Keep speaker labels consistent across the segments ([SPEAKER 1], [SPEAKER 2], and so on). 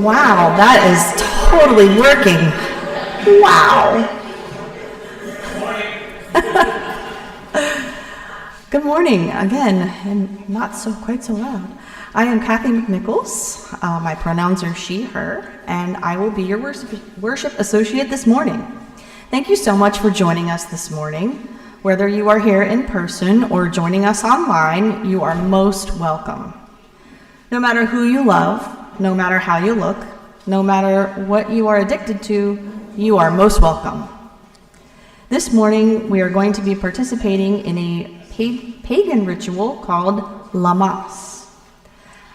[SPEAKER 1] Wow, that is totally working. Wow. Good morning again, and not so quite so loud. I am Kathy McNichols. My pronouns are she, her, and I will be your worship associate this morning. Thank you so much for joining us this morning. Whether you are here in person or joining us online, you are most welcome. No matter who you love, no matter how you look, no matter what you are addicted to, you are most welcome. This morning, we are going to be participating in a pagan ritual called Lammas.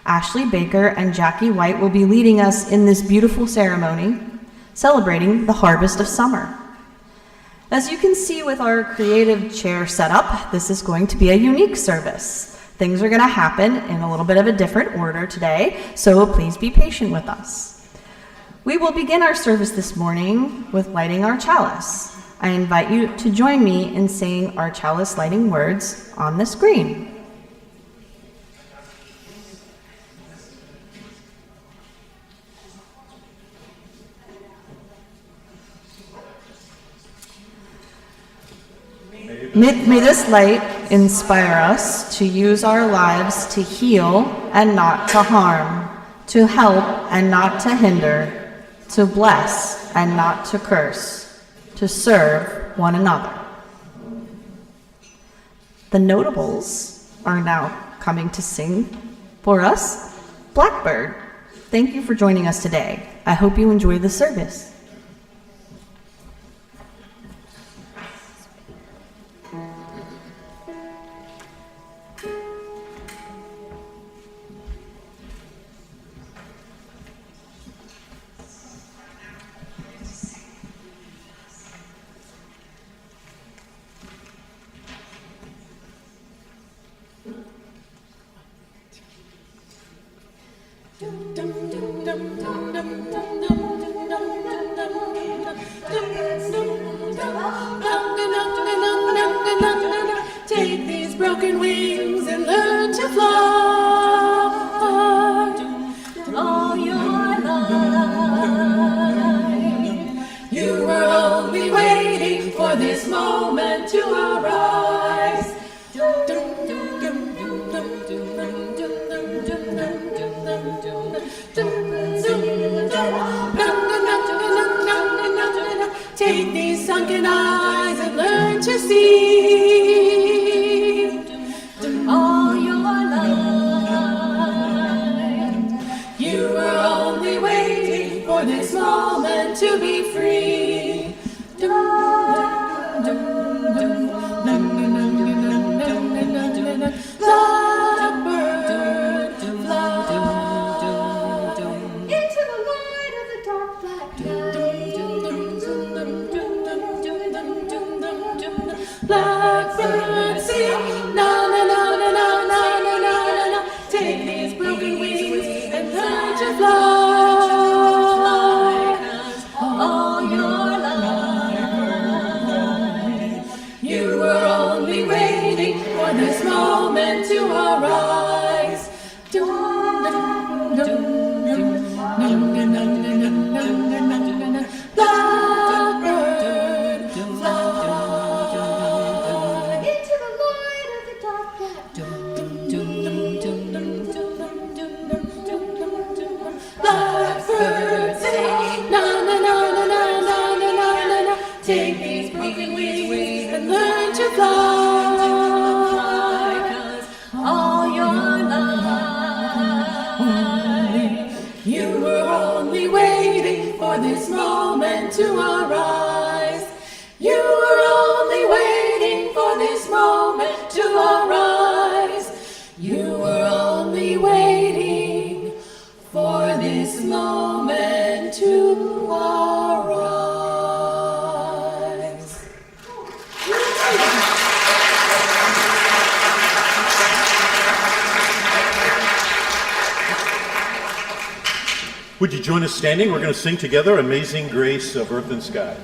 [SPEAKER 1] Ashley Baker and Jackie White will be leading us in this beautiful ceremony, celebrating the harvest of summer. As you can see with our creative chair setup, this is going to be a unique service. Things are going to happen in a little bit of a different order today, so please be patient with us. We will begin our service this morning with lighting our chalice. I invite you to join me in saying our chalice lighting words on the screen. May this light inspire us to use our lives to heal and not to harm, to help and not to hinder, to bless and not to curse, to serve one another. The notables are now coming to sing for us Blackbird. Thank you for joining us today. I hope you enjoy the service.
[SPEAKER 2] Take these broken wings and learn to fly all your life. You were only waiting for this moment to arise. Take these sunken eyes and learn to see all your life. You were only waiting for this moment to be free. Blackbird, fly into the light of the dark black night. Black Take these broken wings and learn to fly. 'Cause all your life, you were only waiting for this moment to arise. You were only waiting for this moment to arise. You were only waiting for this moment to arise.
[SPEAKER 3] Would you join us standing? We're going to sing together Amazing Grace of Earth and Sky.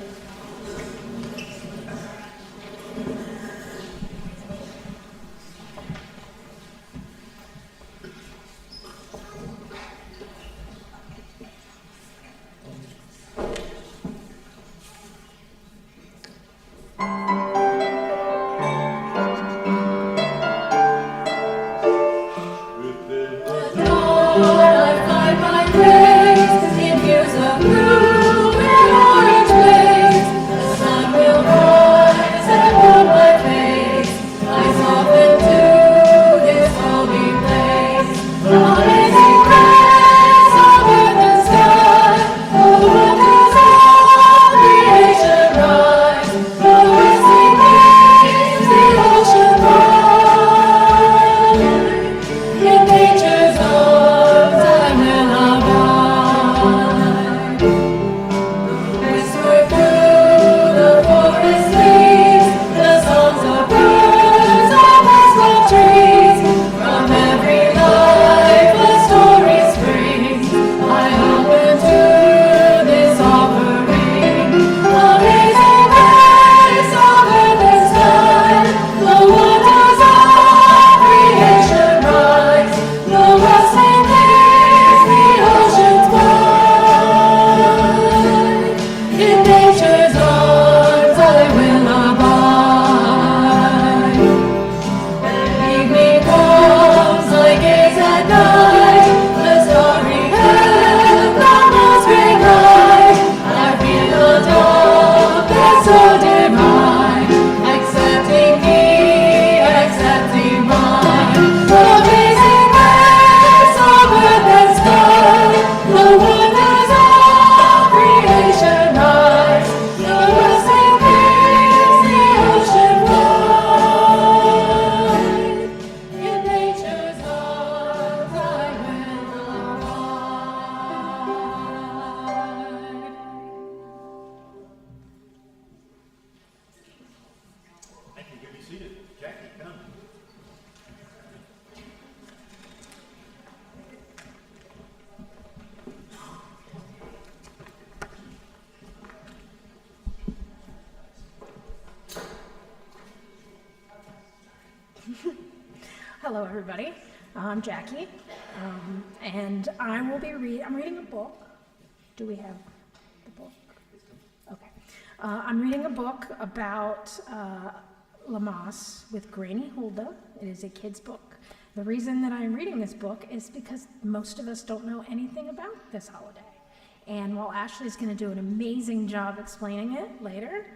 [SPEAKER 4] Hello, everybody. I'm Jackie, and I'm reading a book. Do we have the book? Okay. I'm reading a book about Lammas with Granny Hulda. It is a kid's book. The reason that I'm reading this book is because most of us don't know anything about this holiday. And while Ashley's going to do an amazing job explaining it later,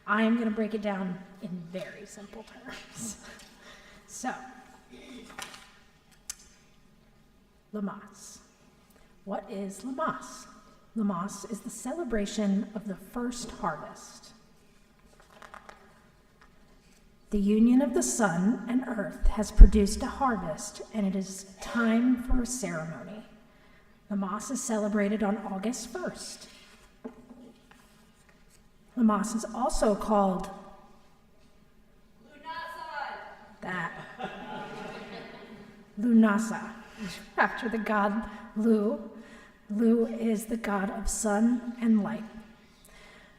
[SPEAKER 4] I'm going to break it down in very simple terms. So, Lammas. What is Lammas? Lammas is the celebration of the first harvest. The union of the sun and earth has produced a harvest, and it is time for a ceremony. Lammas is celebrated on August 1st. Lammas is also called Lughnasadh, after the god Lugh. Lugh is the god of sun and light.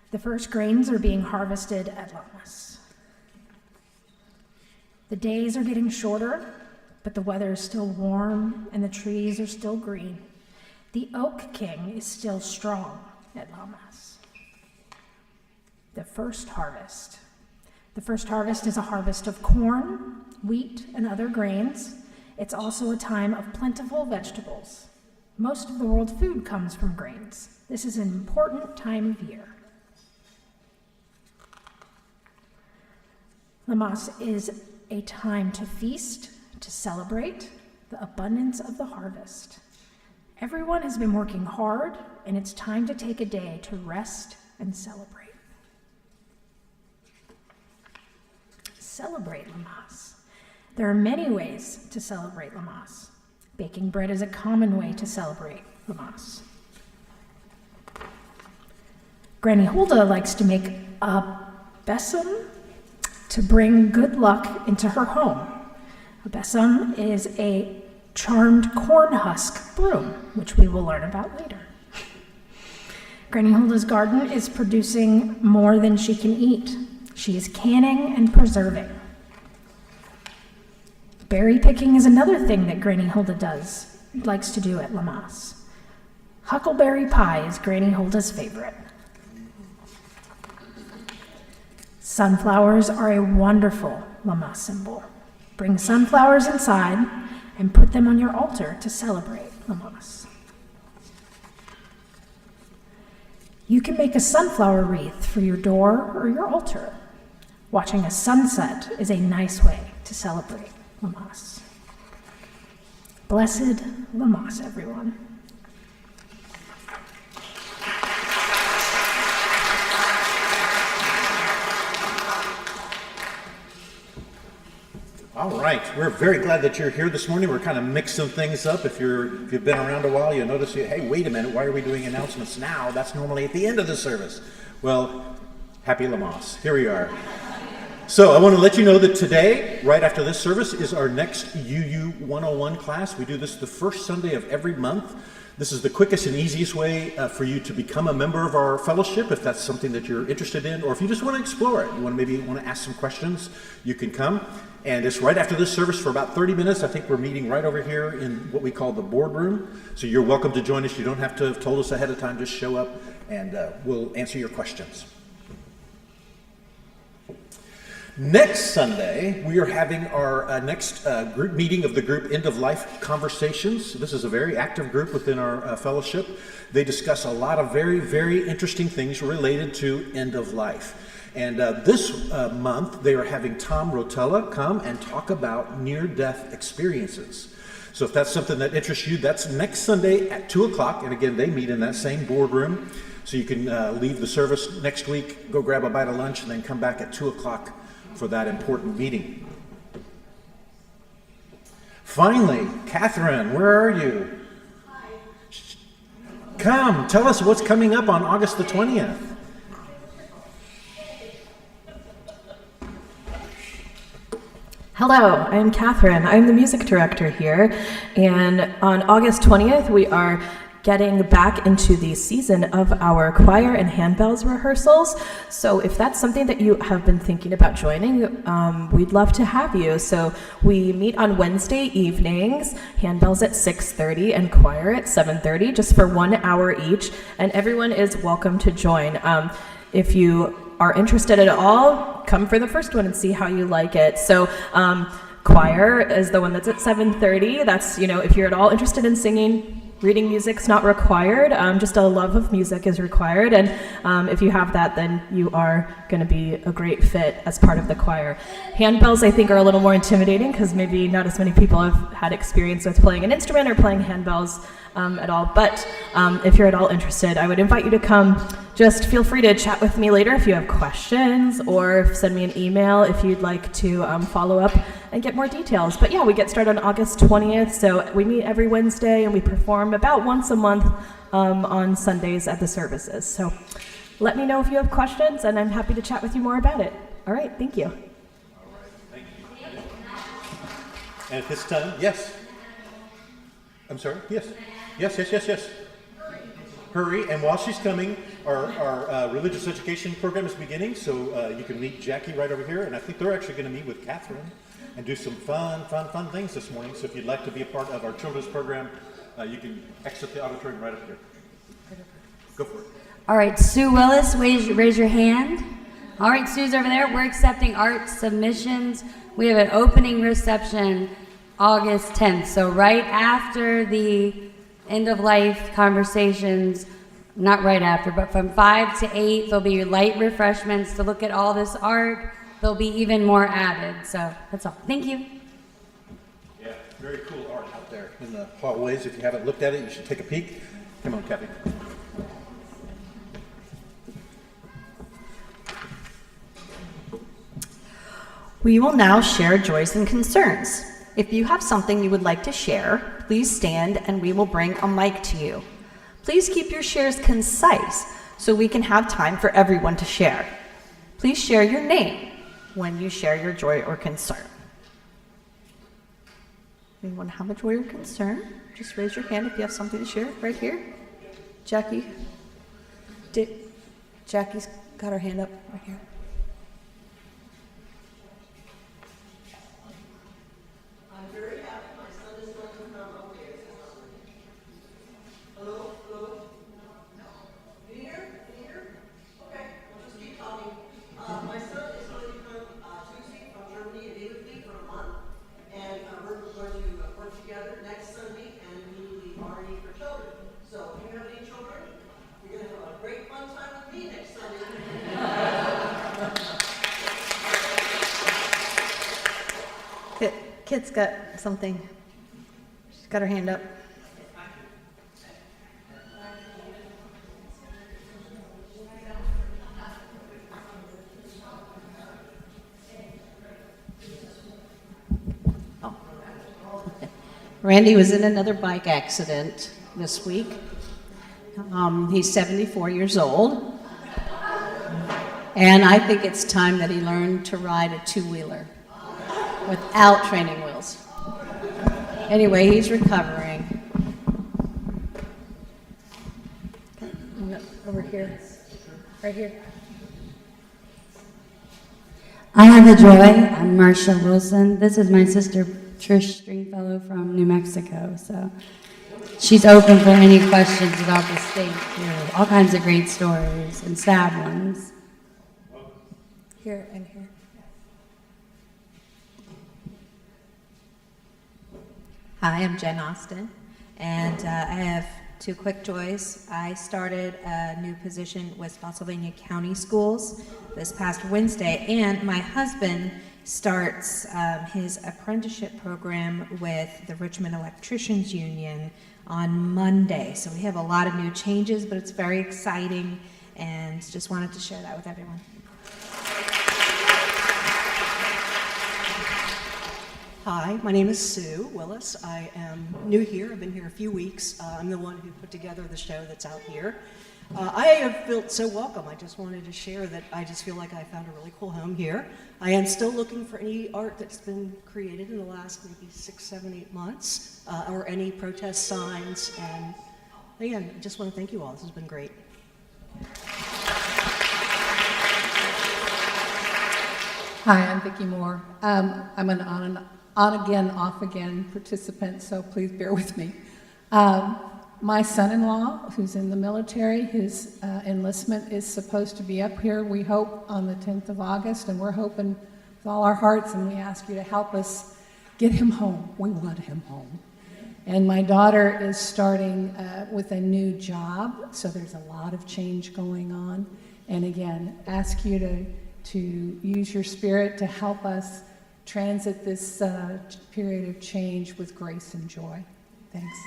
[SPEAKER 4] The first grains are being harvested at Lammas. The days are getting shorter, but the weather is still warm and the trees are still green. The Oak King is still strong at Lammas. The first harvest. The first harvest is a harvest of corn, wheat, and other grains. It's also a time of plentiful vegetables. Most of the world's food comes from grains. This is an important time of year. Lammas is a time to feast, to celebrate the abundance of the harvest. Everyone has been working hard, and it's time to take a day to rest and celebrate. Celebrate Lammas. There are many ways to celebrate Lammas. Baking bread is a common way to celebrate Lammas. Granny Hulda likes to make a besom to bring good luck into her home. A besom is a charmed corn husk broom, which we will learn about later. Granny Hulda's garden is producing more than she can eat. She is canning and preserving. Berry picking is another thing that Granny Hulda likes to do at Lammas. Huckleberry pie is Granny Hulda's favorite. Sunflowers are a wonderful Lammas symbol. Bring sunflowers inside and put them on your altar to celebrate Lammas. You can make a sunflower wreath for your door or your altar. Watching a sunset is a nice way to celebrate Lammas. Blessed Lammas, everyone.
[SPEAKER 3] All right, we're very glad that you're here this morning. We're kind of mixing things up. If you've been around a while, you'll notice, hey, wait a minute, why are we doing announcements now? That's normally at the end of the service. Well, happy Lammas. Here we are. So I want to let you know that today, right after this service, is our next UU 101 class. We do this the first Sunday of every month. This is the quickest and easiest way for you to become a member of our fellowship, if that's something that you're interested in, or if you just want to explore it, you want to ask some questions, you can come. And it's right after this service for about 30 minutes. I think we're meeting right over here in what we call the boardroom. So you're welcome to join us. You don't have to have told us ahead of time. Just show up and we'll answer your questions. Next Sunday, we are having our next group meeting of the group End of Life Conversations. This is a very active group within our fellowship. They discuss a lot of very, very interesting things related to end of life. And this month, they are having Tom Rotella come and talk about near-death experiences. So if that's something that interests you, that's next Sunday at 2 o'clock. And again, they meet in that same boardroom. So you can leave the service next week, go grab a bite of lunch, and then come back at 2 o'clock for that important meeting. Finally, Catherine, where are you? Hi. Come, tell us what's coming up on August the 20th.
[SPEAKER 5] Hello, I'm Catherine. I'm the music director here, and on August 20th, we are getting back into the season of our choir and handbells rehearsals. So if that's something that you have been thinking about joining, we'd love to have you. So we meet on Wednesday evenings, handbells at 6:30 and choir at 7:30, just for 1 hour each, and everyone is welcome to join. If you are interested at all, come for the first one and see how you like it. So choir is the one that's at 7:30. That's, if you're at all interested in singing, reading music's not required, just a love of music is required, and if you have that, then you are going to be a great fit as part of the choir. Handbells, I think, are a little more intimidating because maybe not as many people have had experience with playing an instrument or playing handbells at all, but if you're at all interested, I would invite you to come. Just feel free to chat with me later if you have questions, or send me an email if you'd like to follow up and get more details. But yeah, we get started on August 20th, so we meet every Wednesday and we perform about once a month on Sundays at the services. So let me know if you have questions, and I'm happy to chat with you more about it. All right, thank you.
[SPEAKER 3] All right, thank you. And at this time, yes. I'm sorry, yes. Yes. Hurry, and while she's coming, our religious education program is beginning, so you can meet Jackie right over here, and I think they're actually going to meet with Catherine and do some fun things this morning. So if you'd like to be a part of our children's program, you can exit the auditorium right up here. Go for it.
[SPEAKER 6] All right, Sue Willis, raise your hand. All right, Sue's over there. We're accepting art submissions. We have an opening reception August 10th, so right after the end of life conversations, not right after, but from 5 to 8, there'll be light refreshments to look at all this art. there'll be even more added. So that's all. Thank you.
[SPEAKER 3] Yeah, very cool art out there in the hallways. If you haven't looked at it, you should take a peek. Come on, Kathy.
[SPEAKER 1] We will now share joys and concerns. If you have something you would like to share, please stand and we will bring a mic to you. Please keep your shares concise so we can have time for everyone to share. Please share your name when you share your joy or concern. Anyone have a joy or concern? Just raise your hand if you have something to share right here. Jackie. Jackie's got her hand up right here. Kit's got something. She's got her hand up.
[SPEAKER 7] Oh. Randy was in another bike accident this week. He's 74 years old. And I think it's time that he learned to ride a two-wheeler without training wheels. Anyway, he's recovering.
[SPEAKER 4] Over here, right here.
[SPEAKER 6] I have the joy. I'm Marcia Wilson. This is my sister Trish Stringfellow from New Mexico. So she's open for any questions about the state here. All kinds of great stories and sad ones.
[SPEAKER 4] Here and here.
[SPEAKER 8] Hi, I'm Jen Austin, and I have two quick joys. I started a new position with Spotsylvania County Schools this past Wednesday, and my husband starts his apprenticeship program with the Richmond Electricians Union on Monday. So we have a lot of new changes, but it's very exciting, and just wanted to share that with everyone.
[SPEAKER 9] Hi, my name is Sue Willis. I am new here. I've been here a few weeks. I'm the one who put together the show that's out here. I have felt so welcome. I just wanted to share that I just feel like I found a really cool home here. I am still looking for any art that's been created in the last maybe 6, 7, 8 months, or any protest signs. And again, I just want to thank you all. This has been great.
[SPEAKER 10] Hi, I'm Vicki Moore. I'm an on-again, off-again participant, so please bear with me. My son-in-law, who's in the military, his enlistment is supposed to be up here, we hope, on the 10th of August, and we're hoping with all our hearts, and we ask you to help us get him home. We want him home. And my daughter is starting with a new job, so there's a lot of change going on. And again, ask you to use your spirit to help us transit this period of change with grace and joy. Thanks.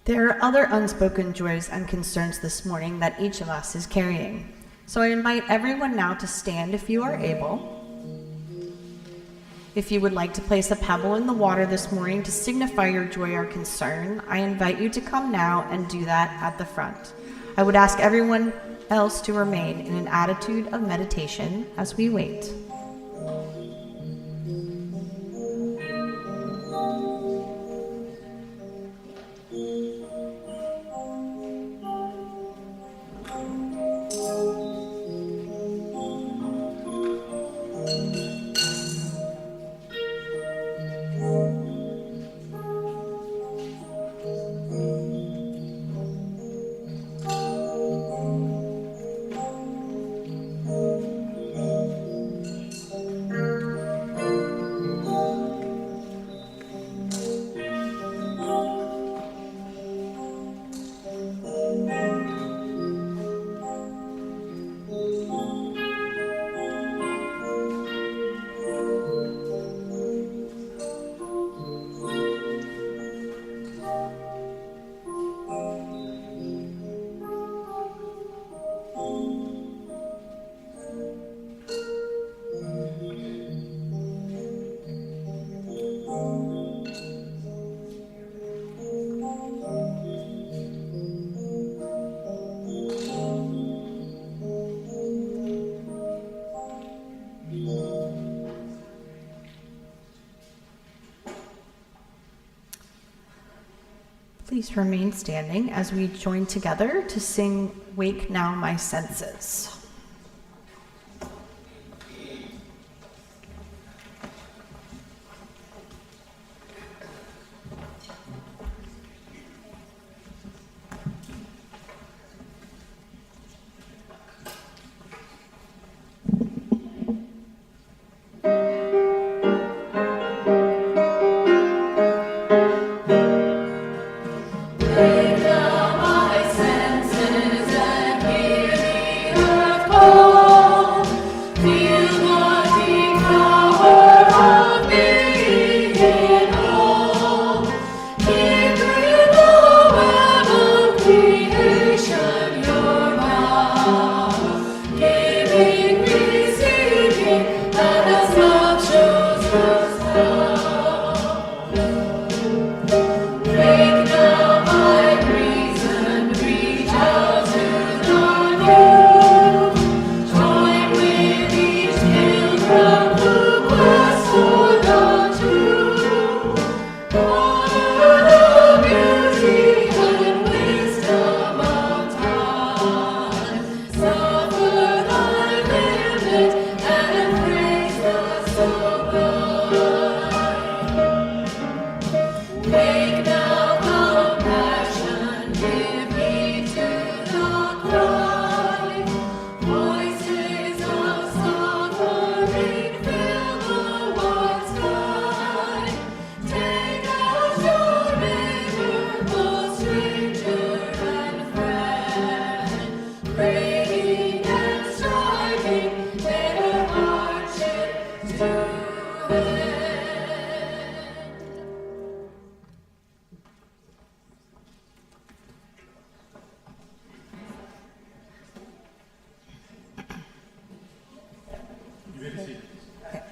[SPEAKER 1] There are other unspoken joys and concerns this morning that each of us is carrying. So I invite everyone now to stand if you are able. If you would like to place a pebble in the water this morning to signify your joy or concern, I invite you to come now and do that at the front. I would ask everyone else to remain in an attitude of meditation as we wait. Please remain standing as we join together to sing Wake Now My Senses.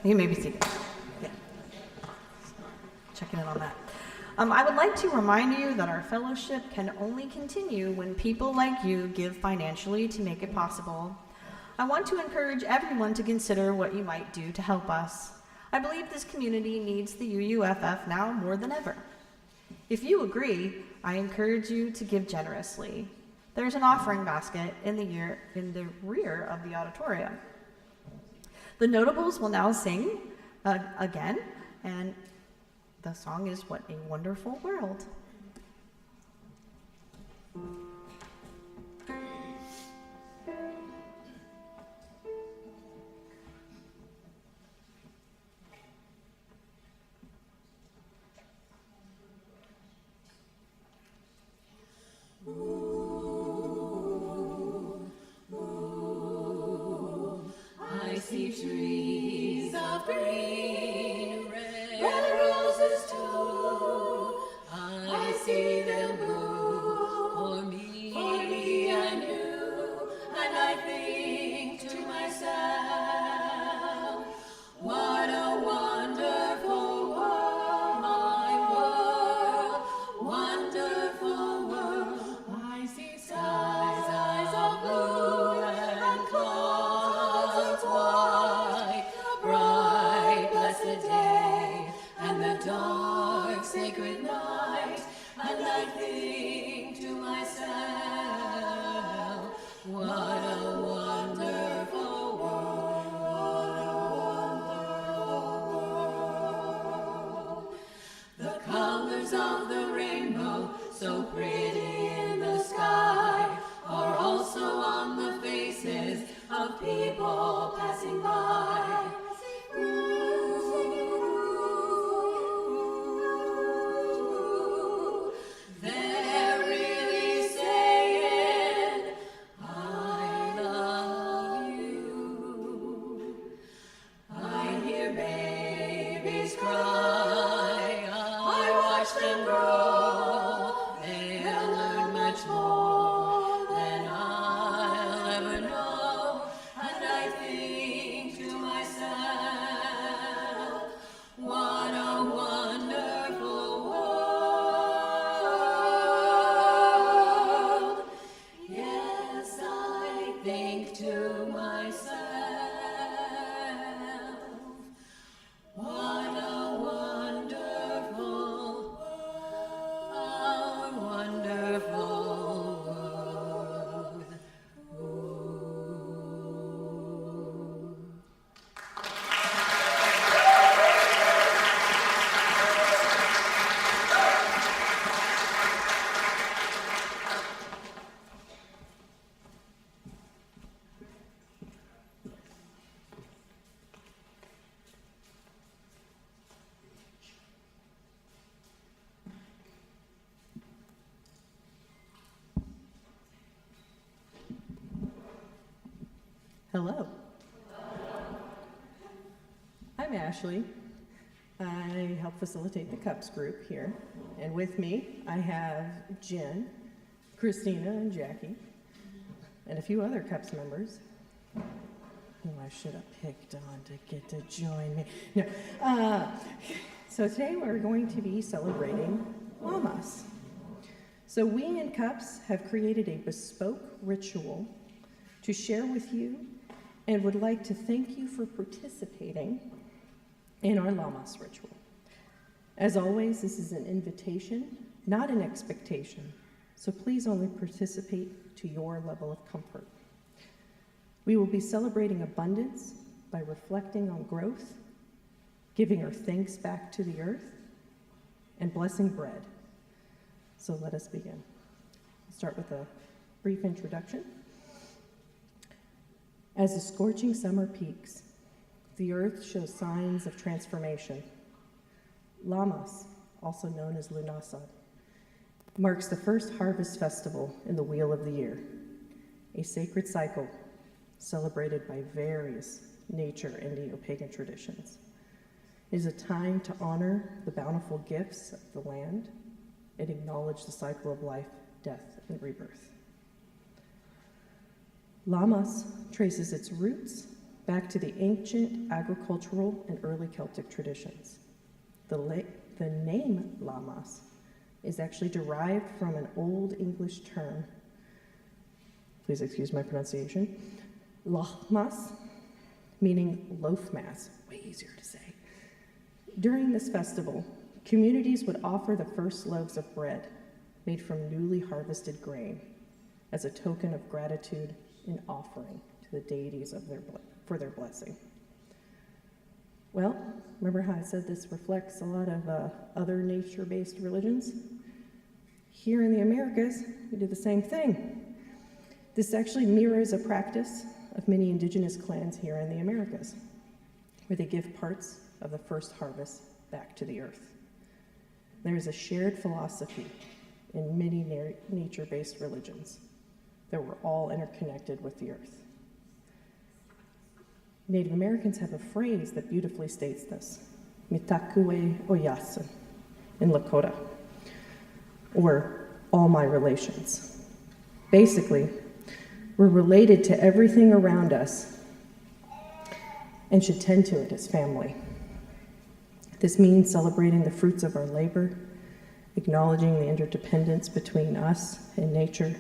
[SPEAKER 1] You may be seated. Yeah. Checking in on that. I would like to remind you that our fellowship can only continue when people like you give financially to make it possible. I want to encourage everyone to consider what you might do to help us. I believe this community needs the UUFF now more than ever. If you agree, I encourage you to give generously. There's an offering basket in the rear of the auditorium. The Notables will now sing again, and the song is What a Wonderful World.
[SPEAKER 2] I see trees of green, red roses too. I see them bloom for me and you. And I think to myself, what a wonderful world, my world, wonderful world. I see skies of blue and clouds white, bright, blessed day, and the dark, sacred night. And I think to myself, what a wonderful world, what a wonderful world. The colors of the rainbow, so pretty in the sky, are also on the faces of people passing by. They're really saying, I
[SPEAKER 11] Hello. I'm Ashley. I help facilitate the CUPS group here. And with me, I have Jen, Christina, and Jackie, and a few other CUPS members who I should have picked on to get to join me. No. So today we're going to be celebrating Llamas. So we in CUPS have created a bespoke ritual to share with you and would like to thank you for participating in our Llamas ritual. As always, this is an invitation, not an expectation, so please only participate to your level of comfort. We will be celebrating abundance by reflecting on growth, giving our thanks back to the earth, and blessing bread. So let us begin. I'll start with a brief introduction. As the scorching summer peaks, the earth shows signs of transformation. Llamas, also known as Lughnasadh, marks the first harvest festival in the Wheel of the Year, a sacred cycle celebrated by various nature and neo-pagan traditions. It is a time to honor the bountiful gifts of the land and acknowledge the cycle of life, death, and rebirth. Llamas traces its roots back to the ancient agricultural and early Celtic traditions. The name Llamas is actually derived from an Old English term, please excuse my pronunciation, Lochmas, meaning loaf mass, way easier to say. During this festival, communities would offer the first loaves of bread made from newly harvested grain as a token of gratitude and offering to the deities for their blessing. Well, remember how I said this reflects a lot of other nature-based religions? Here in the Americas, we do the same thing. This actually mirrors a practice of many indigenous clans here in the Americas, where they give parts of the first harvest back to the earth. There is a shared philosophy in many nature-based religions that we're all interconnected with the earth. Native Americans have a phrase that beautifully states this, Mitakue Oyasin, in Lakota, or all my relations. Basically, we're related to everything around us and should tend to it as family. This means celebrating the fruits of our labor, acknowledging the interdependence between us and nature,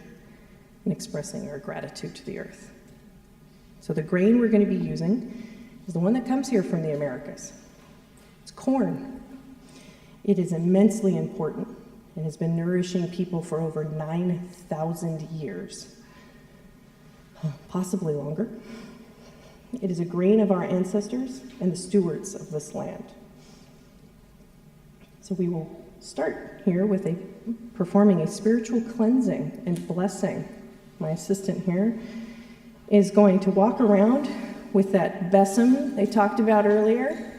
[SPEAKER 11] and expressing our gratitude to the earth. So the grain we're going to be using is the one that comes here from the Americas. It's corn. It is immensely important and has been nourishing people for over 9,000 years, possibly longer. It is a grain of our ancestors and the stewards of this land. So we will start here with performing a spiritual cleansing and blessing. My assistant here is going to walk around with that besom they talked about earlier.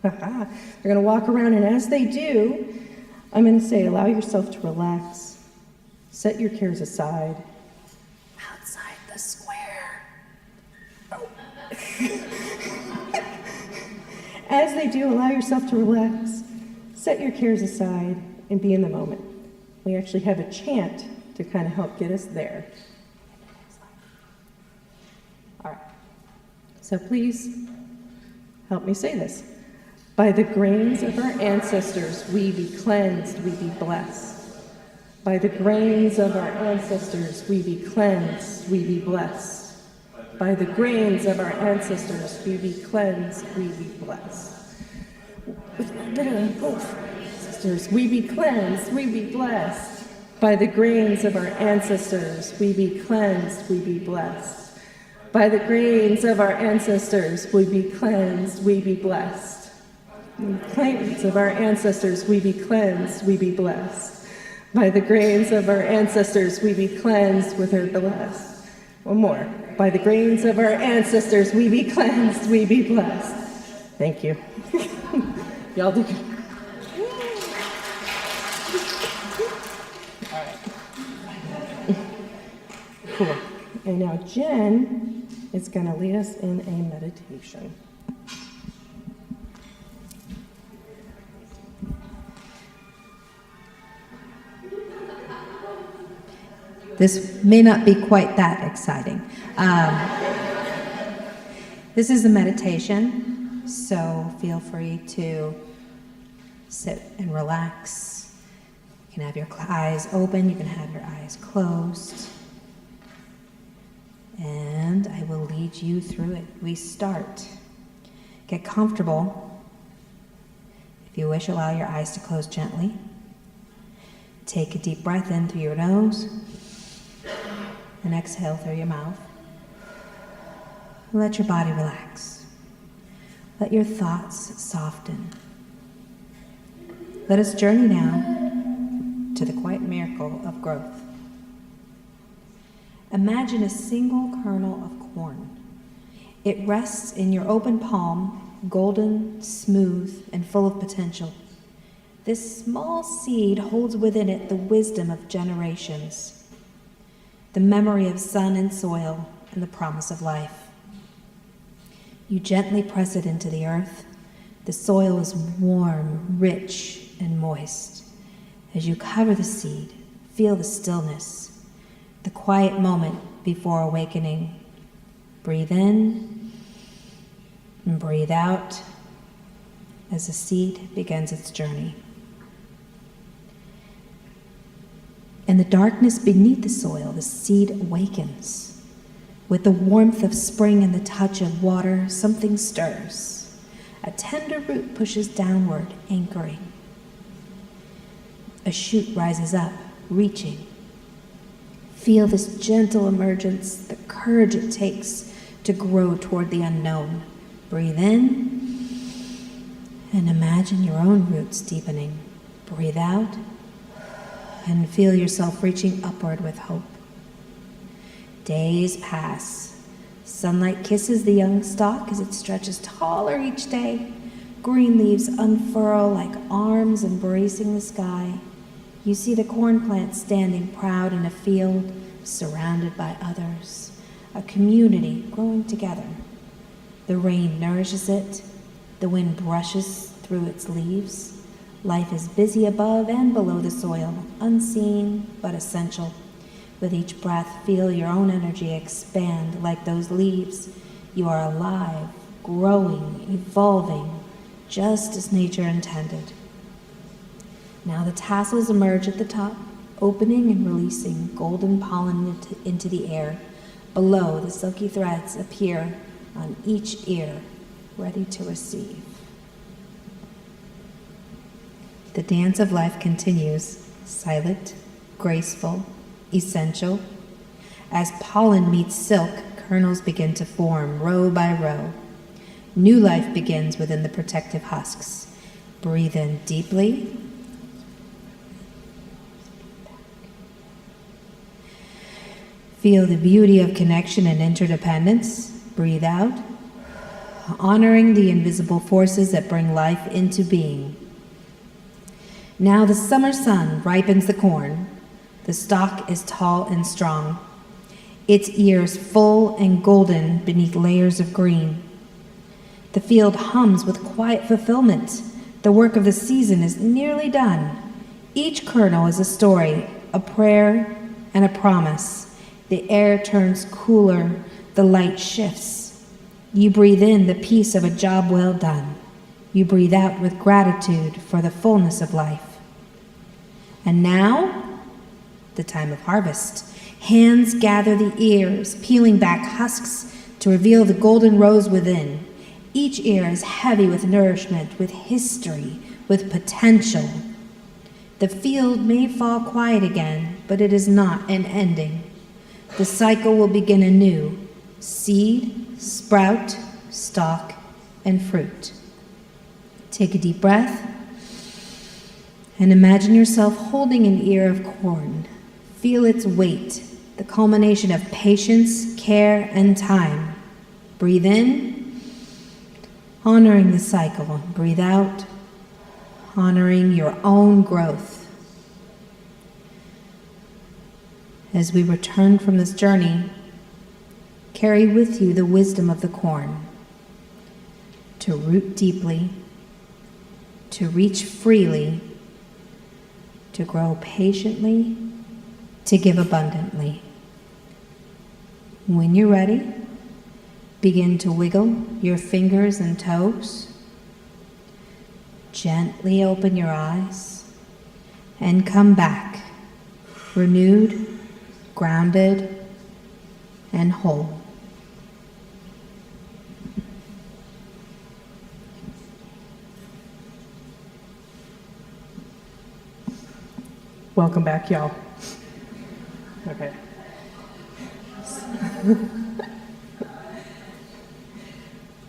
[SPEAKER 11] They're going to walk around, and as they do, I'm going to say, allow yourself to relax, set your cares aside, outside the square. Oh. As they do, allow yourself to relax, set your cares aside, and be in the moment. We actually have a chant to kind of help get us there. All right, so please help me say this. By the grains of our ancestors, we be cleansed, we be blessed. By the grains of our ancestors, we be cleansed, we be blessed. By the grains of our ancestors, we be cleansed, we be blessed. With a bit of both, sisters, we be cleansed, we be blessed. By the grains of our ancestors, we be cleansed, we be blessed. By the grains of our ancestors, we be cleansed, we be blessed. By the grains of our ancestors, we be cleansed, we be blessed. By the grains of our ancestors, we be cleansed, with our blessed. One more. By the grains of our ancestors, we be cleansed, we be blessed. Thank you. Y'all do good. All right. Cool. And now Jen is going to lead us in a meditation.
[SPEAKER 8] This may not be quite that exciting. This is a meditation, so feel free to sit and relax. You can have your eyes open, you can have your eyes closed. And I will lead you through it. We start. Get comfortable. If you wish, allow your eyes to close gently. Take a deep breath in through your nose and exhale through your mouth. Let your body relax. Let your thoughts soften. Let us journey now to the quiet miracle of growth. Imagine a single kernel of corn. It rests in your open palm, golden, smooth, and full of potential. This small seed holds within it the wisdom of generations, the memory of sun and soil, and the promise of life. You gently press it into the earth. The soil is warm, rich, and moist. As you cover the seed, feel the stillness, the quiet moment before awakening. Breathe in and breathe out as the seed begins its journey. In the darkness beneath the soil, the seed awakens. With the warmth of spring and the touch of water, something stirs. A tender root pushes downward, anchoring. A shoot rises up, reaching. Feel this gentle emergence, the courage it takes to grow toward the unknown. Breathe in and imagine your own roots deepening. Breathe out and feel yourself reaching upward with hope. Days pass. Sunlight kisses the young stalk as it stretches taller each day. Green leaves unfurl like arms embracing the sky. You see the corn plant standing proud in a field, surrounded by others, a community growing together. The rain nourishes it, the wind brushes through its leaves. Life is busy above and below the soil, unseen but essential. With each breath, feel your own energy expand like those leaves. You are alive, growing, evolving, just as nature intended. Now the tassels emerge at the top, opening and releasing golden pollen into the air. Below, the silky threads appear on each ear, ready to receive. The dance of life continues, silent, graceful, essential. As pollen meets silk, kernels begin to form, row by row. New life begins within the protective husks. Breathe in deeply. Feel the beauty of connection and interdependence. Breathe out, honoring the invisible forces that bring life into being. Now the summer sun ripens the corn. The stalk is tall and strong, its ears full and golden beneath layers of green. The field hums with quiet fulfillment. The work of the season is nearly done. Each kernel is a story, a prayer, and a promise. The air turns cooler, the light shifts. You breathe in the peace of a job well done. You breathe out with gratitude for the fullness of life. And now, the time of harvest. Hands gather the ears, peeling back husks to reveal the golden rose within. Each ear is heavy with nourishment, with history, with potential. The field may fall quiet again, but it is not an ending. The cycle will begin anew. Seed, sprout, stalk, and fruit. Take a deep breath and imagine yourself holding an ear of corn. Feel its weight, the culmination of patience, care, and time. Breathe in, honoring the cycle. Breathe out, honoring your own growth. As we return from this journey, carry with you the wisdom of the corn, to root deeply, to reach freely, to grow patiently, to give abundantly. When you're ready, begin to wiggle your fingers and toes. Gently open your eyes and come back, renewed, grounded, and whole.
[SPEAKER 11] Welcome back, y'all. Okay.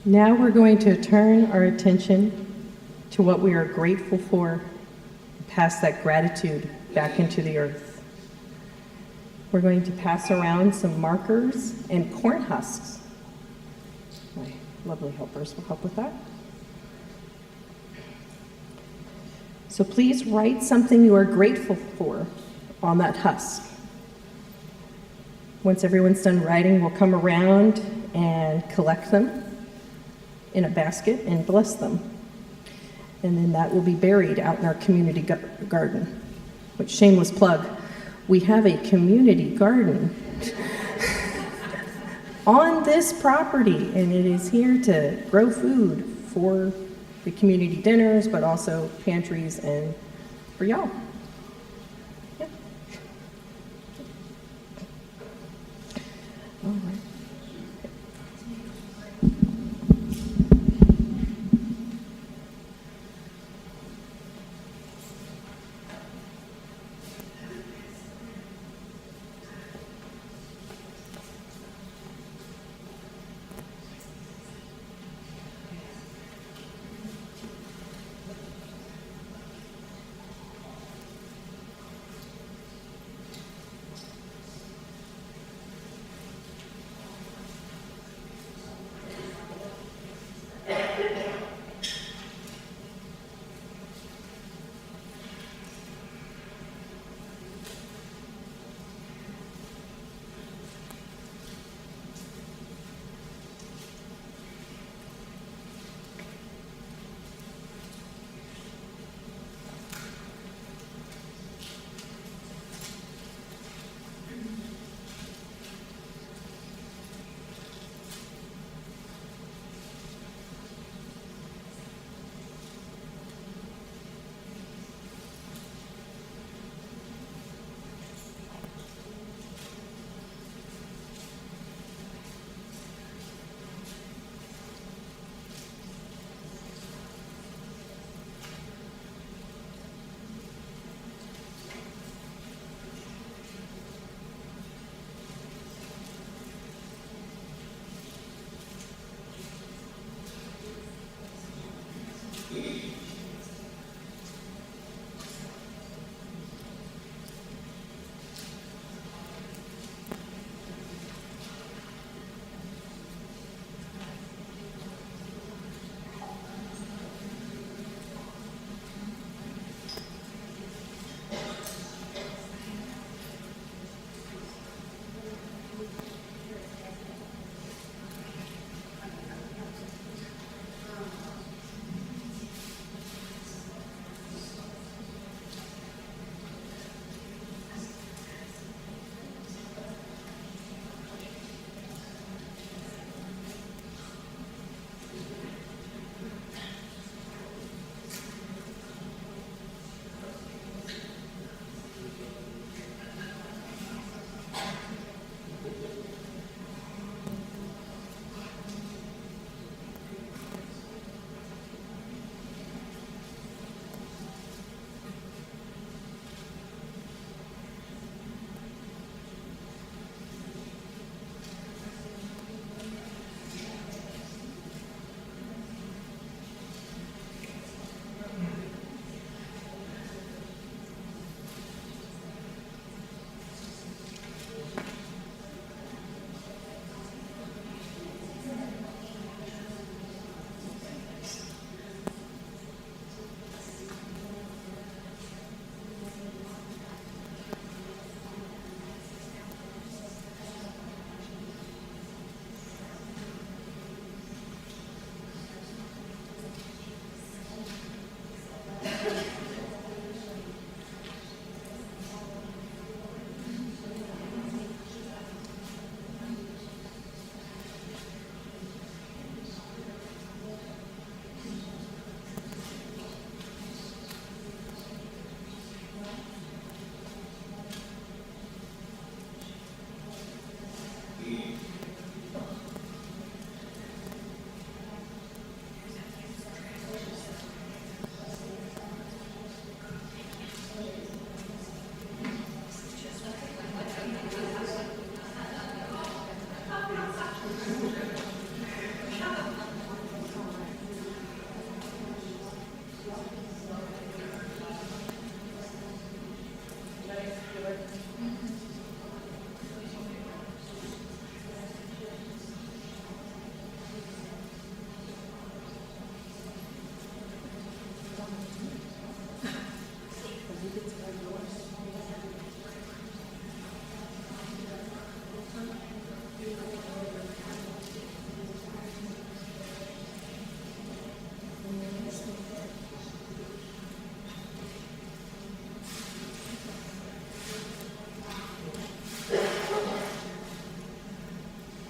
[SPEAKER 11] Now we're going to turn our attention to what we are grateful for, pass that gratitude back into the earth. We're going to pass around some markers and corn husks. My lovely helpers will help with that. So please write something you are grateful for on that husk. Once everyone's done writing, we'll come around and collect them in a basket and bless them. And then that will be buried out in our community garden. Which, shameless plug, we have a community garden on this property, and it is here to grow food for the community dinners, but also pantries and for y'all. Yeah. All right.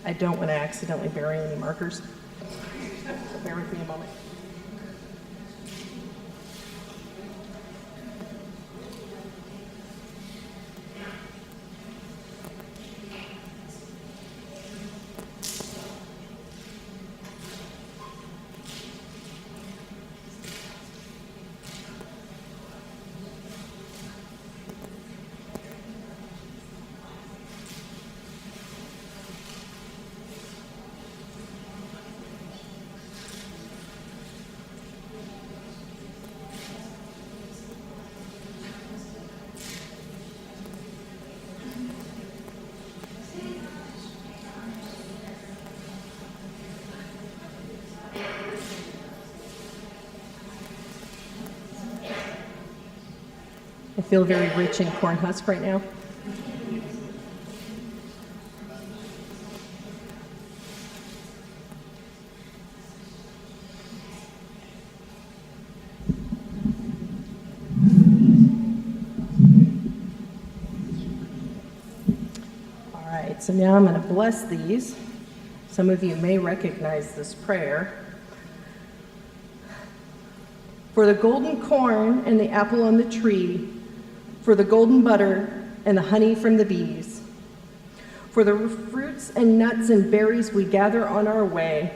[SPEAKER 11] I don't want to accidentally bury any markers. So bear with me a moment. I feel very rich in corn husk right now. All right, so now I'm going to bless these. Some of you may recognize this prayer. For the golden corn and the apple on the tree, for the golden butter and the honey from the bees, for the fruits and nuts and berries we gather on our way,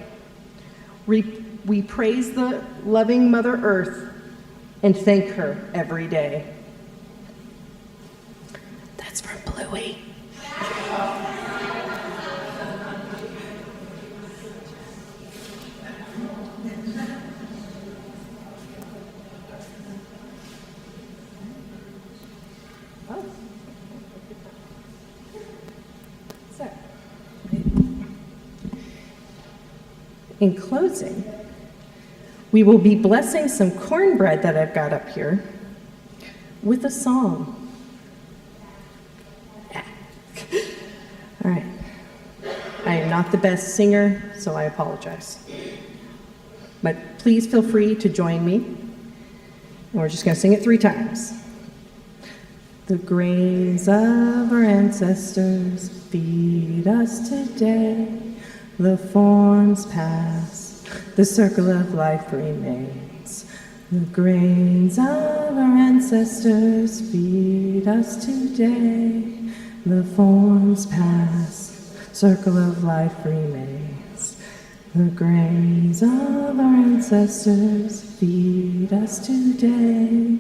[SPEAKER 11] we praise the loving Mother Earth and thank her every day. That's from Bluey. In closing, we will be blessing some cornbread that I've got up here with a song. All right. I am not the best singer, so I apologize. But please feel free to join me. And we're just going to sing it 3 times. The grains of our ancestors feed us today. The forms pass, the circle of life remains. The grains of our ancestors feed us today. The forms pass, circle of life remains. The grains of our ancestors feed us today.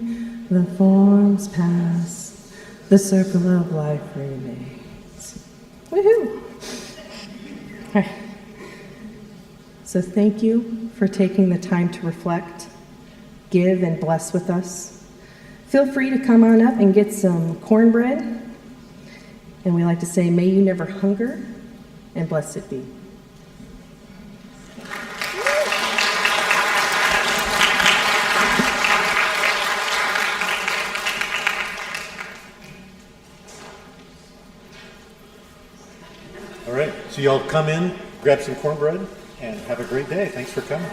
[SPEAKER 11] The forms pass, the circle of life remains. Woohoo! All right. So thank you for taking the time to reflect, give, and bless with us. Feel free to come on up and get some cornbread. And we like to say, may you never hunger, and blessed be.
[SPEAKER 3] All right, so y'all come in, grab some cornbread, and have a great day. Thanks for coming.